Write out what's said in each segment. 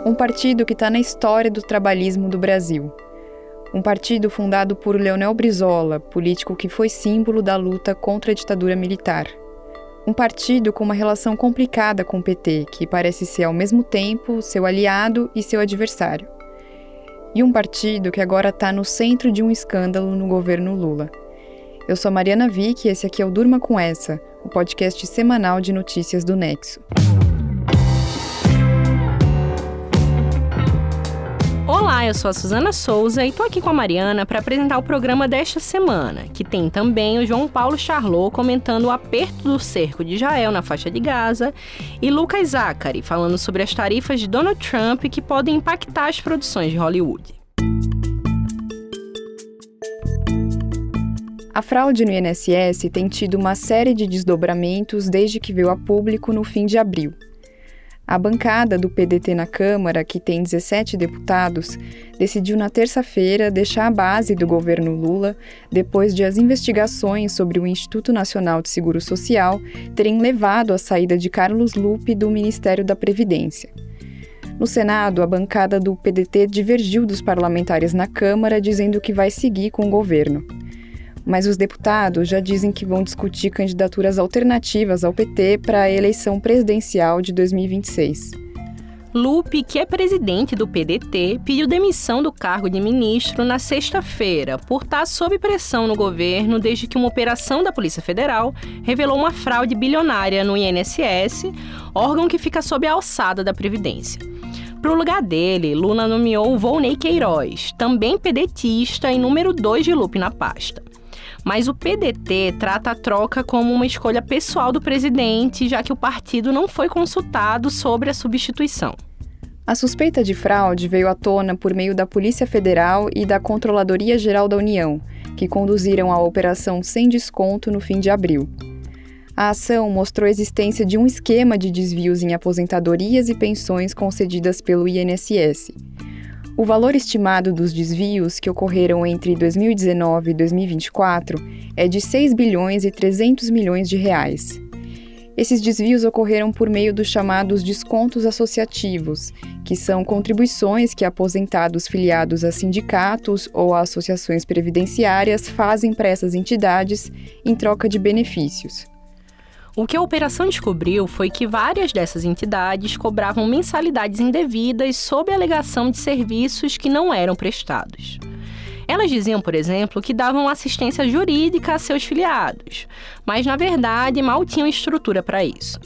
Um partido que está na história do trabalhismo do Brasil. Um partido fundado por Leonel Brizola, político que foi símbolo da luta contra a ditadura militar. Um partido com uma relação complicada com o PT, que parece ser ao mesmo tempo seu aliado e seu adversário. E um partido que agora está no centro de um escândalo no governo Lula. Eu sou a Mariana Vick e esse aqui é o Durma Com Essa, o podcast semanal de notícias do Nexo. Olá, eu sou a Suzana Souza e estou aqui com a Mariana para apresentar o programa desta semana, que tem também o João Paulo Charlot comentando o aperto do cerco de Israel na faixa de Gaza e Lucas Zachary falando sobre as tarifas de Donald Trump que podem impactar as produções de Hollywood. A fraude no INSS tem tido uma série de desdobramentos desde que veio a público no fim de abril. A bancada do PDT na Câmara, que tem 17 deputados, decidiu na terça-feira deixar a base do governo Lula depois de as investigações sobre o Instituto Nacional de Seguro Social terem levado à saída de Carlos Lupe do Ministério da Previdência. No Senado, a bancada do PDT divergiu dos parlamentares na Câmara, dizendo que vai seguir com o governo. Mas os deputados já dizem que vão discutir candidaturas alternativas ao PT para a eleição presidencial de 2026. Lupe, que é presidente do PDT, pediu demissão do cargo de ministro na sexta-feira por estar sob pressão no governo desde que uma operação da Polícia Federal revelou uma fraude bilionária no INSS, órgão que fica sob a alçada da Previdência. Para o lugar dele, Lula nomeou Volney Queiroz, também pedetista e número 2 de Lupe na pasta. Mas o PDT trata a troca como uma escolha pessoal do presidente, já que o partido não foi consultado sobre a substituição. A suspeita de fraude veio à tona por meio da Polícia Federal e da Controladoria Geral da União, que conduziram a operação Sem Desconto no fim de abril. A ação mostrou a existência de um esquema de desvios em aposentadorias e pensões concedidas pelo INSS. O valor estimado dos desvios, que ocorreram entre 2019 e 2024, é de 6 bilhões e 300 milhões de reais. Esses desvios ocorreram por meio dos chamados descontos associativos, que são contribuições que aposentados filiados a sindicatos ou a associações previdenciárias fazem para essas entidades em troca de benefícios. O que a operação descobriu foi que várias dessas entidades cobravam mensalidades indevidas sob a alegação de serviços que não eram prestados. Elas diziam, por exemplo, que davam assistência jurídica a seus filiados, mas, na verdade, mal tinham estrutura para isso.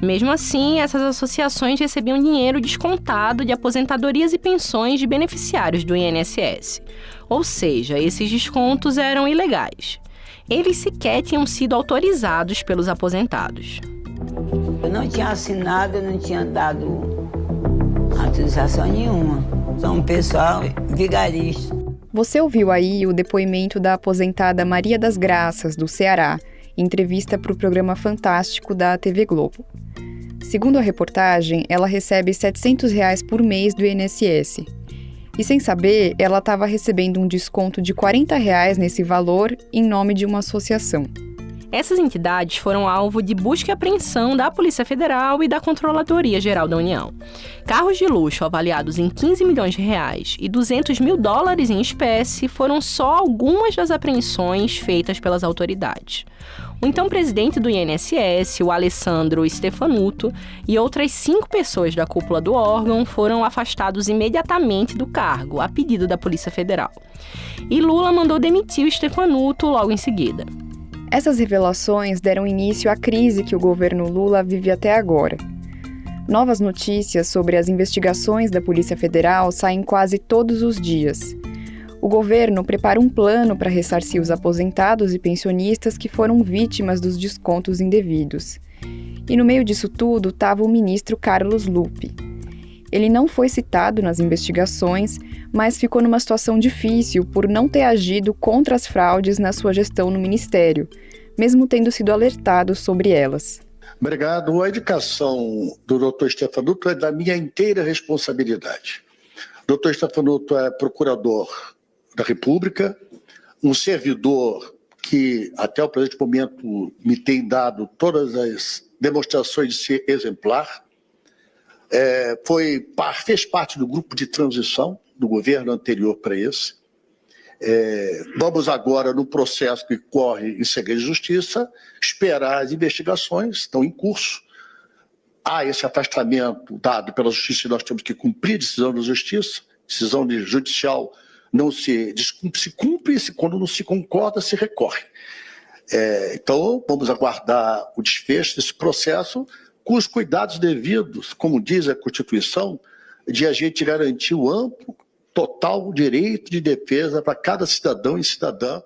Mesmo assim, essas associações recebiam dinheiro descontado de aposentadorias e pensões de beneficiários do INSS. Ou seja, esses descontos eram ilegais. Eles sequer tinham sido autorizados pelos aposentados. Eu não tinha assinado, eu não tinha dado autorização nenhuma. Sou um pessoal vigarista. Você ouviu aí o depoimento da aposentada Maria das Graças, do Ceará, em entrevista para o programa Fantástico da TV Globo. Segundo a reportagem, ela recebe R$ 700 por mês do INSS. E sem saber, ela estava recebendo um desconto de R$ 40 nesse valor em nome de uma associação. Essas entidades foram alvo de busca e apreensão da Polícia Federal e da Controladoria Geral da União. Carros de luxo avaliados em 15 milhões de reais e 200 mil dólares em espécie foram só algumas das apreensões feitas pelas autoridades. O então presidente do INSS, o Alessandro Stefanuto, e outras 5 pessoas da cúpula do órgão foram afastados imediatamente do cargo, a pedido da Polícia Federal. E Lula mandou demitir o Stefanuto logo em seguida. Essas revelações deram início à crise que o governo Lula vive até agora. Novas notícias sobre as investigações da Polícia Federal saem quase todos os dias. O governo prepara um plano para ressarcir os aposentados e pensionistas que foram vítimas dos descontos indevidos. E no meio disso tudo estava o ministro Carlos Lupe. Ele não foi citado nas investigações, mas ficou numa situação difícil por não ter agido contra as fraudes na sua gestão no ministério, mesmo tendo sido alertado sobre elas. Obrigado. A indicação do Dr. Stefanuto é da minha inteira responsabilidade. O Dr. Stefanuto é procurador da República, um servidor que até o presente momento me tem dado todas as demonstrações de ser exemplar, fez parte do grupo de transição do governo anterior para esse. Vamos agora, no processo que corre em segredo de justiça, esperar as investigações, estão em curso. Há esse afastamento dado pela justiça e nós temos que cumprir a decisão da justiça. Decisão judicial não se cumpre, e quando não se concorda, se recorre. Então, vamos aguardar o desfecho desse processo com os cuidados devidos, como diz a Constituição, de a gente garantir o amplo, total direito de defesa para cada cidadão e cidadã.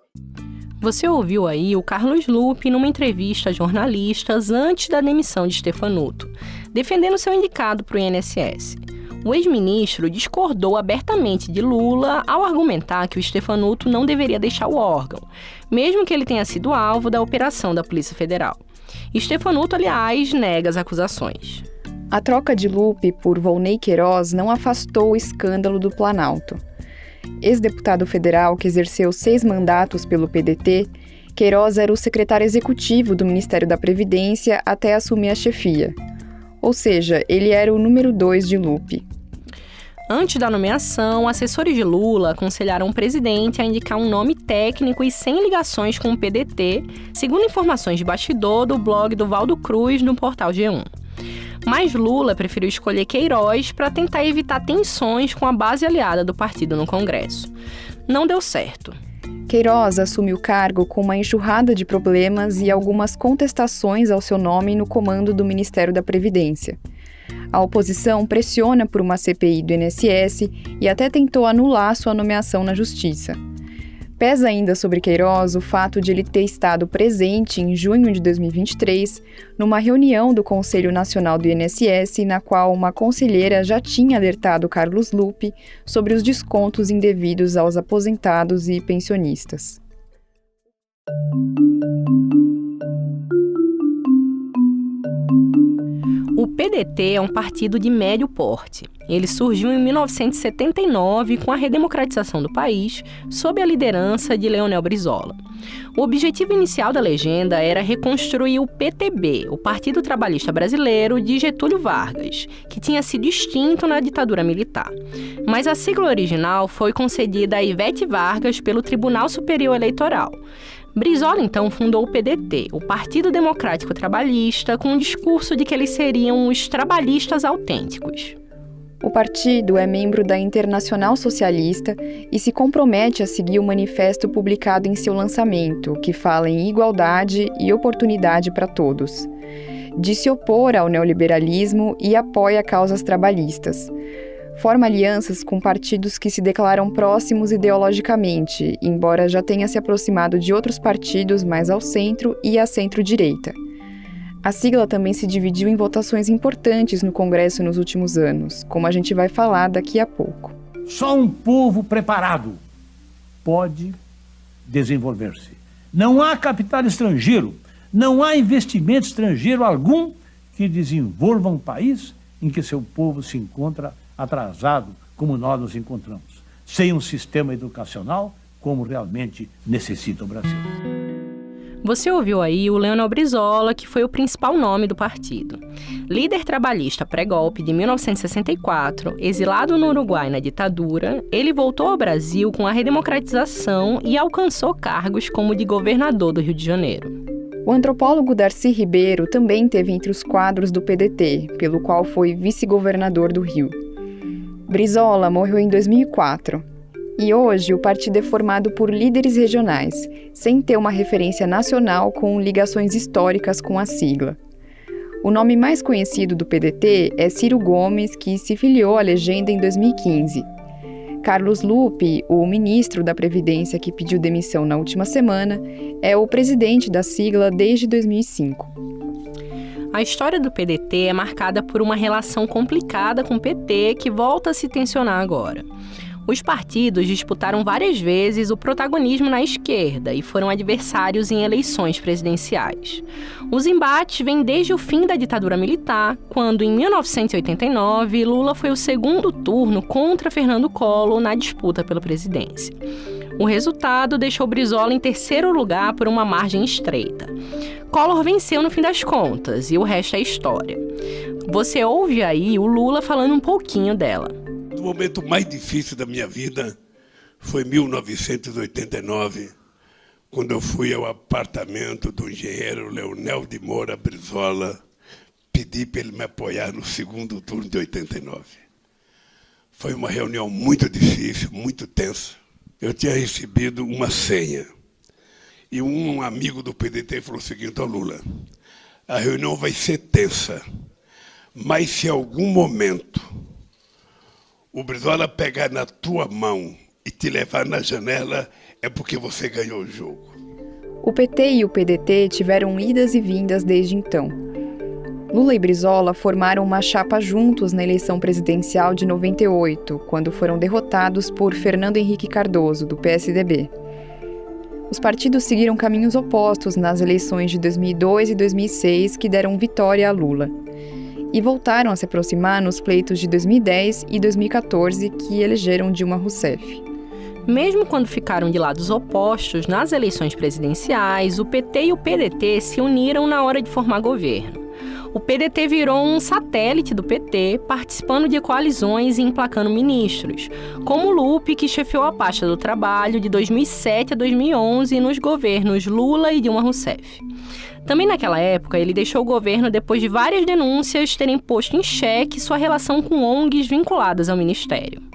Você ouviu aí o Carlos Lupe numa entrevista a jornalistas antes da demissão de Stefanuto, defendendo seu indicado para o INSS. O ex-ministro discordou abertamente de Lula ao argumentar que o Stefanuto não deveria deixar o órgão, mesmo que ele tenha sido alvo da operação da Polícia Federal. Stefanuto, aliás, nega as acusações. A troca de Lupe por Volney Queiroz não afastou o escândalo do Planalto. Ex-deputado federal que exerceu 6 mandatos pelo PDT, Queiroz era o secretário executivo do Ministério da Previdência até assumir a chefia. Ou seja, ele era o número 2 de Lupe. Antes da nomeação, assessores de Lula aconselharam o presidente a indicar um nome técnico e sem ligações com o PDT, segundo informações de bastidor do blog do Valdo Cruz no portal G1. Mas Lula preferiu escolher Queiroz para tentar evitar tensões com a base aliada do partido no Congresso. Não deu certo. Queiroz assume o cargo com uma enxurrada de problemas e algumas contestações ao seu nome no comando do Ministério da Previdência. A oposição pressiona por uma CPI do INSS e até tentou anular sua nomeação na Justiça. Pesa ainda sobre Queiroz o fato de ele ter estado presente em junho de 2023 numa reunião do Conselho Nacional do INSS na qual uma conselheira já tinha alertado Carlos Lupe sobre os descontos indevidos aos aposentados e pensionistas. O PDT é um partido de médio porte. Ele surgiu em 1979 com a redemocratização do país, sob a liderança de Leonel Brizola. O objetivo inicial da legenda era reconstruir o PTB, o Partido Trabalhista Brasileiro de Getúlio Vargas, que tinha sido extinto na ditadura militar. Mas a sigla original foi concedida a Ivete Vargas pelo Tribunal Superior Eleitoral. Brizola, então, fundou o PDT, o Partido Democrático Trabalhista, com o discurso de que eles seriam os trabalhistas autênticos. O partido é membro da Internacional Socialista e se compromete a seguir o manifesto publicado em seu lançamento, que fala em igualdade e oportunidade para todos. Diz se opor ao neoliberalismo e apoia causas trabalhistas. Forma alianças com partidos que se declaram próximos ideologicamente, embora já tenha se aproximado de outros partidos mais ao centro e à centro-direita. A sigla também se dividiu em votações importantes no Congresso nos últimos anos, como a gente vai falar daqui a pouco. Só um povo preparado pode desenvolver-se. Não há capital estrangeiro, não há investimento estrangeiro algum que desenvolva um país em que seu povo se encontra atrasado, como nós nos encontramos, sem um sistema educacional como realmente necessita o Brasil. Você ouviu aí o Leonel Brizola, que foi o principal nome do partido. Líder trabalhista pré-golpe de 1964, exilado no Uruguai na ditadura, ele voltou ao Brasil com a redemocratização e alcançou cargos como de governador do Rio de Janeiro. O antropólogo Darcy Ribeiro também esteve entre os quadros do PDT, pelo qual foi vice-governador do Rio. Brizola morreu em 2004. E hoje o partido é formado por líderes regionais, sem ter uma referência nacional com ligações históricas com a sigla. O nome mais conhecido do PDT é Ciro Gomes, que se filiou à legenda em 2015. Carlos Lupe, o ministro da Previdência que pediu demissão na última semana, é o presidente da sigla desde 2005. A história do PDT é marcada por uma relação complicada com o PT que volta a se tensionar agora. Os partidos disputaram várias vezes o protagonismo na esquerda e foram adversários em eleições presidenciais. Os embates vêm desde o fim da ditadura militar, quando, em 1989, Lula foi o segundo turno contra Fernando Collor na disputa pela presidência. O resultado deixou Brizola em terceiro lugar por uma margem estreita. Collor venceu no fim das contas e o resto é história. Você ouve aí o Lula falando um pouquinho dela. O momento mais difícil da minha vida foi 1989, quando eu fui ao apartamento do engenheiro Leonel de Moura Brizola, pedi para ele me apoiar no segundo turno de 89. Foi uma reunião muito difícil, muito tensa. Eu tinha recebido uma senha. E um amigo do PDT falou o seguinte: Lula, a reunião vai ser tensa, mas se em algum momento o Brizola pegar na tua mão e te levar na janela, é porque você ganhou o jogo. O PT e o PDT tiveram idas e vindas desde então. Lula e Brizola formaram uma chapa juntos na eleição presidencial de 98, quando foram derrotados por Fernando Henrique Cardoso, do PSDB. Os partidos seguiram caminhos opostos nas eleições de 2002 e 2006, que deram vitória a Lula. E voltaram a se aproximar nos pleitos de 2010 e 2014, que elegeram Dilma Rousseff. Mesmo quando ficaram de lados opostos nas eleições presidenciais, o PT e o PDT se uniram na hora de formar governo. O PDT virou um satélite do PT, participando de coalizões e emplacando ministros, como o Lupe, que chefiou a pasta do trabalho de 2007 a 2011 nos governos Lula e Dilma Rousseff. Também naquela época, ele deixou o governo depois de várias denúncias terem posto em xeque sua relação com ONGs vinculadas ao ministério.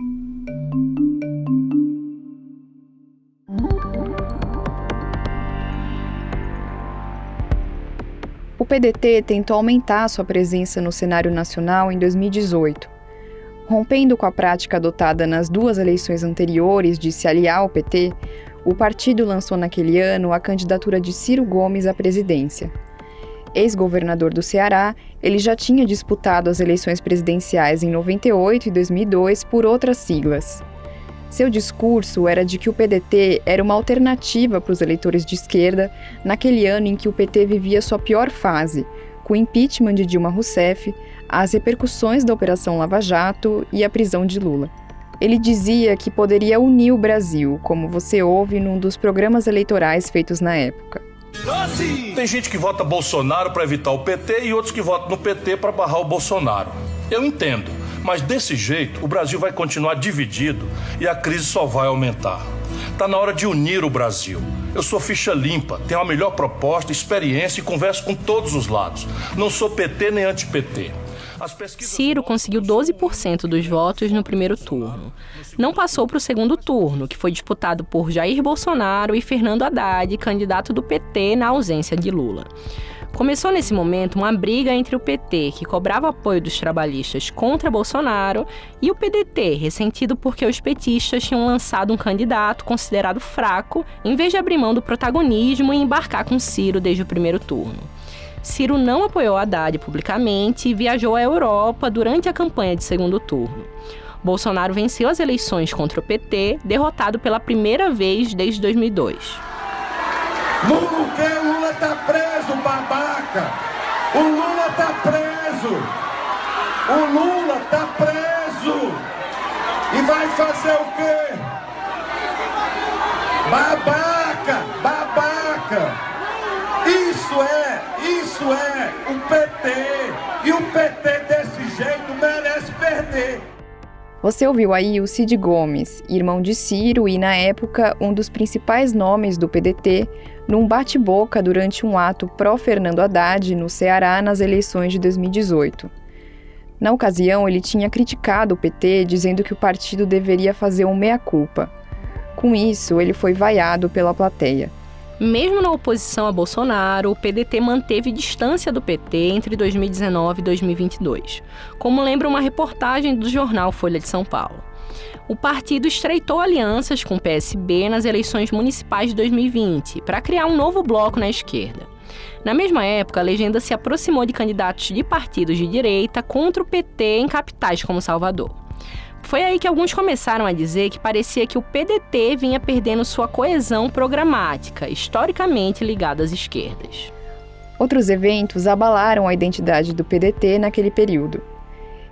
O PDT tentou aumentar sua presença no cenário nacional em 2018. Rompendo com a prática adotada nas duas eleições anteriores de se aliar ao PT, o partido lançou naquele ano a candidatura de Ciro Gomes à presidência. Ex-governador do Ceará, ele já tinha disputado as eleições presidenciais em 98 e 2002 por outras siglas. Seu discurso era de que o PDT era uma alternativa para os eleitores de esquerda naquele ano em que o PT vivia sua pior fase, com o impeachment de Dilma Rousseff, as repercussões da Operação Lava Jato e a prisão de Lula. Ele dizia que poderia unir o Brasil, como você ouve num dos programas eleitorais feitos na época. Tem gente que vota Bolsonaro para evitar o PT e outros que votam no PT para barrar o Bolsonaro. Eu entendo, mas desse jeito o Brasil vai continuar dividido e a crise só vai aumentar. Tá na hora de unir o Brasil. Eu sou ficha limpa, tenho a melhor proposta, experiência e converso com todos os lados. Não sou PT nem anti-PT. Ciro conseguiu 12% dos votos no primeiro turno. Não passou para o segundo turno, que foi disputado por Jair Bolsonaro e Fernando Haddad, candidato do PT na ausência de Lula. Começou nesse momento uma briga entre o PT, que cobrava apoio dos trabalhistas contra Bolsonaro, e o PDT, ressentido porque os petistas tinham lançado um candidato considerado fraco, em vez de abrir mão do protagonismo e embarcar com Ciro desde o primeiro turno. Ciro não apoiou Haddad publicamente e viajou à Europa durante a campanha de segundo turno. Bolsonaro venceu as eleições contra o PT, derrotado pela primeira vez desde 2002. Lula, o Lula tá preso, babaca! O Lula tá preso! O Lula tá preso! E vai fazer o quê? Babaca! Babaca! Isso é o PT! E o PT desse jeito merece perder! Você ouviu aí o Cid Gomes, irmão de Ciro e, na época, um dos principais nomes do PDT, num bate-boca durante um ato pró-Fernando Haddad no Ceará nas eleições de 2018. Na ocasião, ele tinha criticado o PT, dizendo que o partido deveria fazer um meia-culpa. Com isso, ele foi vaiado pela plateia. Mesmo na oposição a Bolsonaro, o PDT manteve distância do PT entre 2019 e 2022, como lembra uma reportagem do jornal Folha de São Paulo. O partido estreitou alianças com o PSB nas eleições municipais de 2020, para criar um novo bloco na esquerda. Na mesma época, a legenda se aproximou de candidatos de partidos de direita contra o PT em capitais como Salvador. Foi aí que alguns começaram a dizer que parecia que o PDT vinha perdendo sua coesão programática, historicamente ligada às esquerdas. Outros eventos abalaram a identidade do PDT naquele período.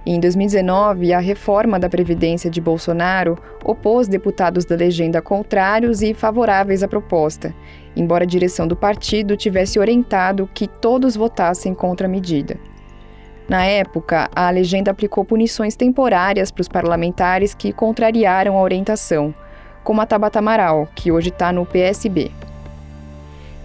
Em 2019, a reforma da Previdência de Bolsonaro opôs deputados da legenda contrários e favoráveis à proposta, embora a direção do partido tivesse orientado que todos votassem contra a medida. Na época, a legenda aplicou punições temporárias para os parlamentares que contrariaram a orientação, como a Tabata Amaral, que hoje está no PSB.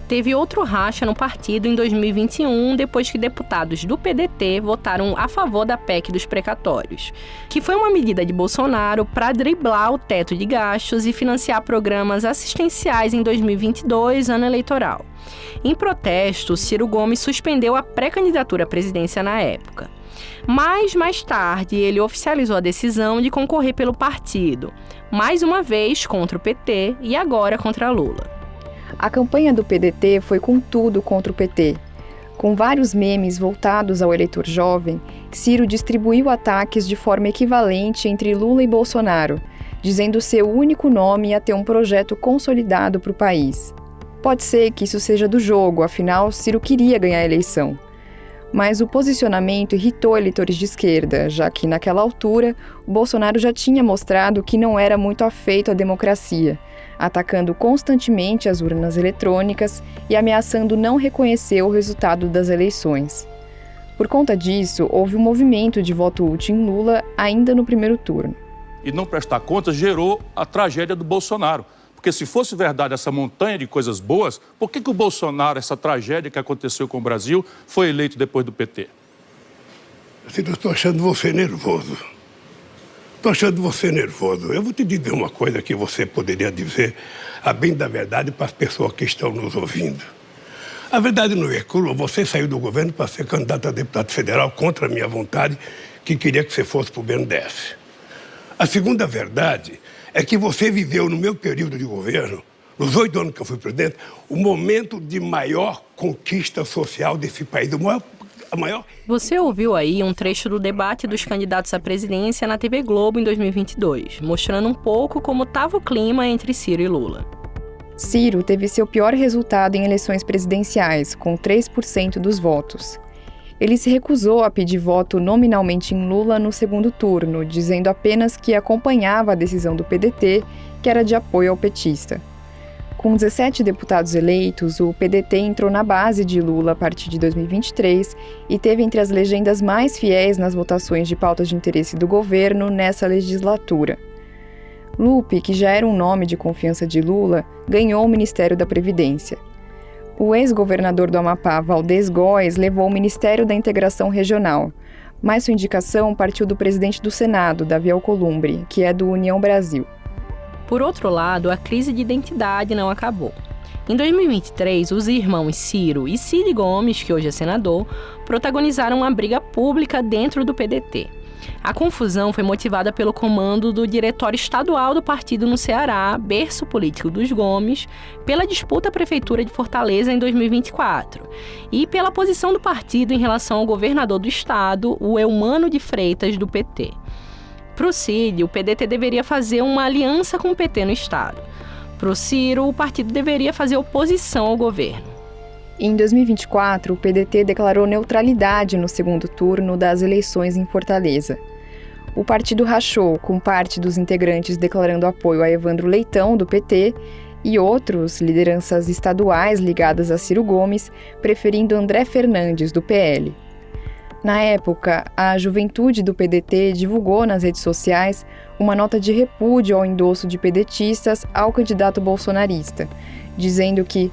Teve outro racha no partido em 2021, depois que deputados do PDT votaram a favor da PEC dos precatórios, que foi uma medida de Bolsonaro para driblar o teto de gastos e financiar programas assistenciais em 2022, ano eleitoral. Em protesto, Ciro Gomes suspendeu a pré-candidatura à presidência na época. Mas, mais tarde, ele oficializou a decisão de concorrer pelo partido, mais uma vez contra o PT e agora contra Lula. A campanha do PDT foi com tudo contra o PT. Com vários memes voltados ao eleitor jovem, Ciro distribuiu ataques de forma equivalente entre Lula e Bolsonaro, dizendo ser o único nome a ter um projeto consolidado para o país. Pode ser que isso seja do jogo, afinal, Ciro queria ganhar a eleição. Mas o posicionamento irritou eleitores de esquerda, já que, naquela altura, o Bolsonaro já tinha mostrado que não era muito afeito à democracia, atacando constantemente as urnas eletrônicas e ameaçando não reconhecer o resultado das eleições. Por conta disso, houve um movimento de voto útil em Lula ainda no primeiro turno. E não prestar contas gerou a tragédia do Bolsonaro. Porque se fosse verdade essa montanha de coisas boas, por que o Bolsonaro, essa tragédia que aconteceu com o Brasil, foi eleito depois do PT? Eu estou achando você nervoso. Estou achando você nervoso. Eu vou te dizer uma coisa que você poderia dizer, a bem da verdade, para as pessoas que estão nos ouvindo. A verdade não é crua. Você saiu do governo para ser candidato a deputado federal contra a minha vontade, que queria que você fosse para o BNDES. A segunda verdade é que você viveu no meu período de governo, nos 8 anos que eu fui presidente, o momento de maior conquista social desse país, a maior... Você ouviu aí um trecho do debate dos candidatos à presidência na TV Globo em 2022, mostrando um pouco como estava o clima entre Ciro e Lula. Ciro teve seu pior resultado em eleições presidenciais, com 3% dos votos. Ele se recusou a pedir voto nominalmente em Lula no segundo turno, dizendo apenas que acompanhava a decisão do PDT, que era de apoio ao petista. Com 17 deputados eleitos, o PDT entrou na base de Lula a partir de 2023 e teve entre as legendas mais fiéis nas votações de pautas de interesse do governo nessa legislatura. Lupe, que já era um nome de confiança de Lula, ganhou o Ministério da Previdência. O ex-governador do Amapá, Valdez Góes, levou o Ministério da Integração Regional, mas sua indicação partiu do presidente do Senado, Davi Alcolumbre, que é do União Brasil. Por outro lado, a crise de identidade não acabou. Em 2023, os irmãos Ciro e Cid Gomes, que hoje é senador, protagonizaram uma briga pública dentro do PDT. A confusão foi motivada pelo comando do Diretório Estadual do partido no Ceará, berço político dos Gomes, pela disputa à Prefeitura de Fortaleza em 2024 e pela posição do partido em relação ao governador do estado, o Eumano de Freitas, do PT. Para o Cid, o PDT deveria fazer uma aliança com o PT no estado. Para o Ciro, o partido deveria fazer oposição ao governo. Em 2024, o PDT declarou neutralidade no segundo turno das eleições em Fortaleza. O partido rachou, com parte dos integrantes declarando apoio a Evandro Leitão, do PT, e outros, lideranças estaduais ligadas a Ciro Gomes, preferindo André Fernandes, do PL. Na época, a juventude do PDT divulgou nas redes sociais uma nota de repúdio ao endosso de pedetistas ao candidato bolsonarista, dizendo que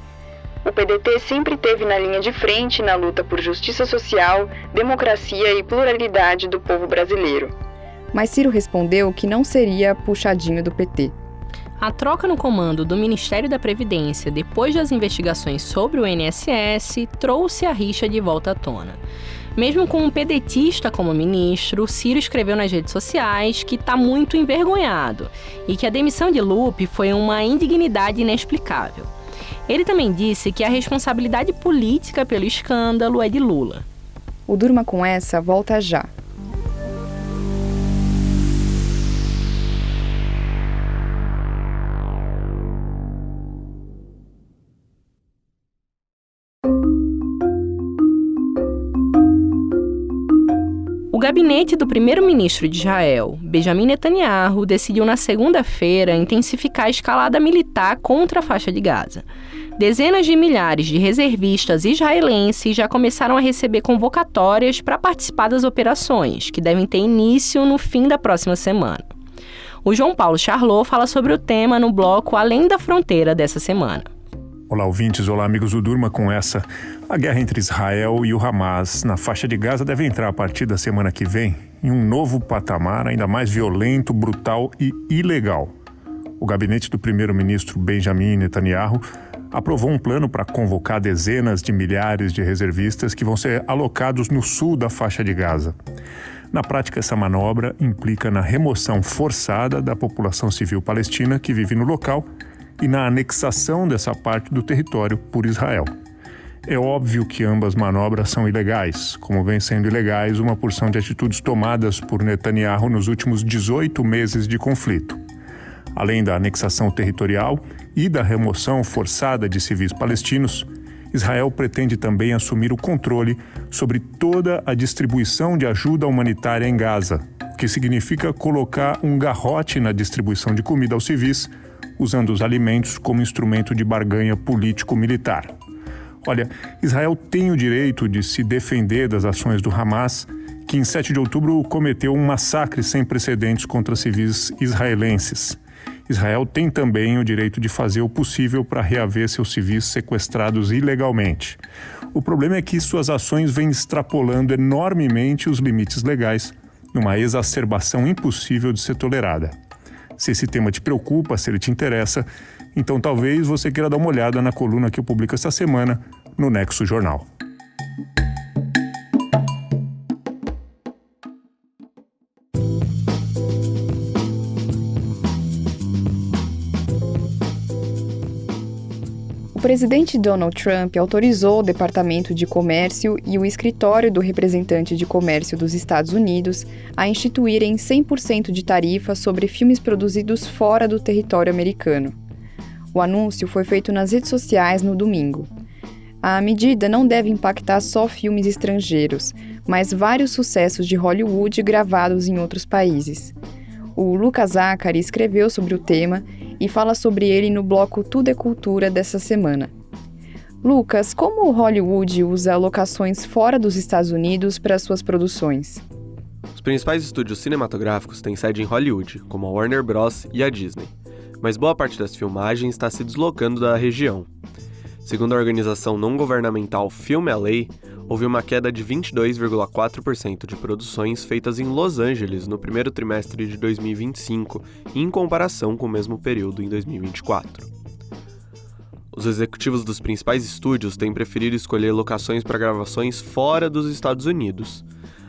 o PDT sempre esteve na linha de frente na luta por justiça social, democracia e pluralidade do povo brasileiro. Mas Ciro respondeu que não seria puxadinho do PT. A troca no comando do Ministério da Previdência depois das investigações sobre o INSS trouxe a rixa de volta à tona. Mesmo com um pedetista como ministro, Ciro escreveu nas redes sociais que está muito envergonhado e que a demissão de Lupe foi uma indignidade inexplicável. Ele também disse que a responsabilidade política pelo escândalo é de Lula. O Durma com Essa volta já. O gabinete do primeiro-ministro de Israel, Benjamin Netanyahu, decidiu na segunda-feira intensificar a escalada militar contra a faixa de Gaza. Dezenas de milhares de reservistas israelenses já começaram a receber convocatórias para participar das operações, que devem ter início no fim da próxima semana. O João Paulo Charlot fala sobre o tema no bloco Além da Fronteira dessa semana. Olá, ouvintes. Olá, amigos do Durma com essa. A guerra entre Israel e o Hamas na faixa de Gaza deve entrar a partir da semana que vem em um novo patamar ainda mais violento, brutal e ilegal. O gabinete do primeiro-ministro Benjamin Netanyahu aprovou um plano para convocar dezenas de milhares de reservistas que vão ser alocados no sul da faixa de Gaza. Na prática, essa manobra implica na remoção forçada da população civil palestina que vive no local e na anexação dessa parte do território por Israel. É óbvio que ambas manobras são ilegais, como vem sendo ilegais uma porção de atitudes tomadas por Netanyahu nos últimos 18 meses de conflito. Além da anexação territorial e da remoção forçada de civis palestinos, Israel pretende também assumir o controle sobre toda a distribuição de ajuda humanitária em Gaza, o que significa colocar um garrote na distribuição de comida aos civis, usando os alimentos como instrumento de barganha político-militar. Olha, Israel tem o direito de se defender das ações do Hamas, que em 7 de outubro cometeu um massacre sem precedentes contra civis israelenses. Israel tem também o direito de fazer o possível para reaver seus civis sequestrados ilegalmente. O problema é que suas ações vêm extrapolando enormemente os limites legais, numa exacerbação impossível de ser tolerada. Se esse tema te preocupa, se ele te interessa, então talvez você queira dar uma olhada na coluna que eu publico esta semana no Nexo Jornal. O presidente Donald Trump autorizou o Departamento de Comércio e o Escritório do Representante de Comércio dos Estados Unidos a instituírem 100% de tarifa sobre filmes produzidos fora do território americano. O anúncio foi feito nas redes sociais no domingo. A medida não deve impactar só filmes estrangeiros, mas vários sucessos de Hollywood gravados em outros países. O Lucas Zachary escreveu sobre o tema e fala sobre ele no bloco Tudo é Cultura dessa semana. Lucas, como o Hollywood usa locações fora dos Estados Unidos para suas produções? Os principais estúdios cinematográficos têm sede em Hollywood, como a Warner Bros. E a Disney, mas boa parte das filmagens está se deslocando da região. Segundo a organização não-governamental Film LA, houve uma queda de 22,4% de produções feitas em Los Angeles no primeiro trimestre de 2025, em comparação com o mesmo período em 2024. Os executivos dos principais estúdios têm preferido escolher locações para gravações fora dos Estados Unidos.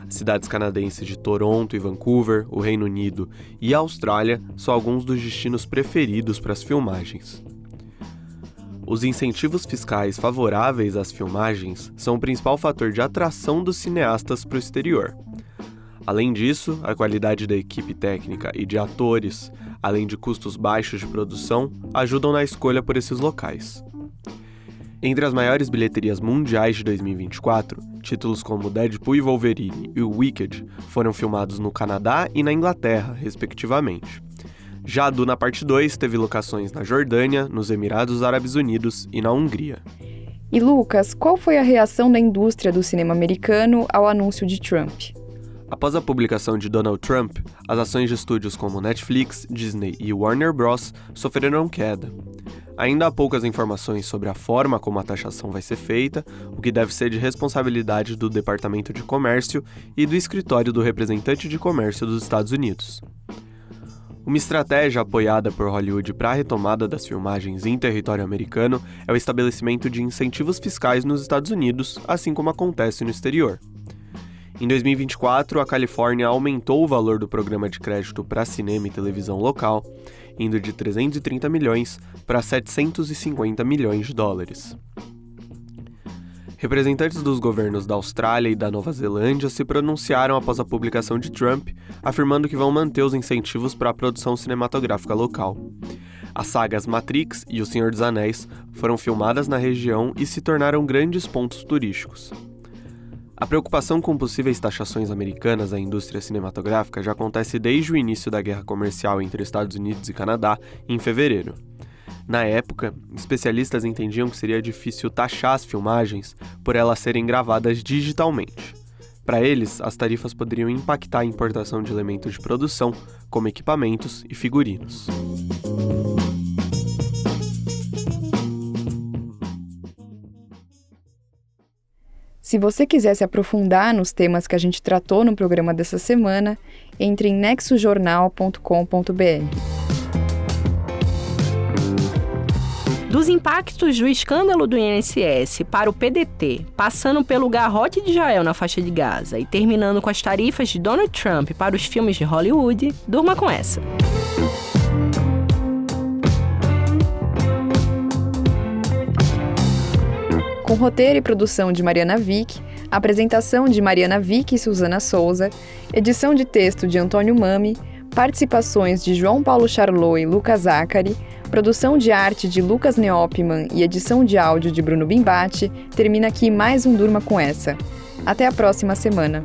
As cidades canadenses de Toronto e Vancouver, o Reino Unido e a Austrália são alguns dos destinos preferidos para as filmagens. Os incentivos fiscais favoráveis às filmagens são o principal fator de atração dos cineastas para o exterior. Além disso, a qualidade da equipe técnica e de atores, além de custos baixos de produção, ajudam na escolha por esses locais. Entre as maiores bilheterias mundiais de 2024, títulos como Deadpool e Wolverine e Wicked foram filmados no Canadá e na Inglaterra, respectivamente. Já Duna Parte 2 teve locações na Jordânia, nos Emirados Árabes Unidos e na Hungria. E Lucas, qual foi a reação da indústria do cinema americano ao anúncio de Trump? Após a publicação de Donald Trump, as ações de estúdios como Netflix, Disney e Warner Bros. Sofreram queda. Ainda há poucas informações sobre a forma como a taxação vai ser feita, o que deve ser de responsabilidade do Departamento de Comércio e do Escritório do Representante de Comércio dos Estados Unidos. Uma estratégia apoiada por Hollywood para a retomada das filmagens em território americano é o estabelecimento de incentivos fiscais nos Estados Unidos, assim como acontece no exterior. Em 2024, a Califórnia aumentou o valor do programa de crédito para cinema e televisão local, indo de 330 milhões para 750 milhões de dólares. Representantes dos governos da Austrália e da Nova Zelândia se pronunciaram após a publicação de Trump, afirmando que vão manter os incentivos para a produção cinematográfica local. As sagas Matrix e O Senhor dos Anéis foram filmadas na região e se tornaram grandes pontos turísticos. A preocupação com possíveis taxações americanas à indústria cinematográfica já acontece desde o início da guerra comercial entre Estados Unidos e Canadá, em fevereiro. Na época, especialistas entendiam que seria difícil taxar as filmagens por elas serem gravadas digitalmente. Para eles, as tarifas poderiam impactar a importação de elementos de produção, como equipamentos e figurinos. Se você quiser se aprofundar nos temas que a gente tratou no programa dessa semana, entre em nexojornal.com.br. Dos impactos do escândalo do INSS para o PDT, passando pelo garrote de Israel na faixa de Gaza e terminando com as tarifas de Donald Trump para os filmes de Hollywood, durma com essa. Com roteiro e produção de Mariana Vick, apresentação de Mariana Vick e Suzana Souza, edição de texto de Antônio Mami, participações de João Paulo Charlot e Lucas Zacari, produção de arte de Lucas Neopman e edição de áudio de Bruno Bimbati, termina aqui mais um Durma com essa. Até a próxima semana.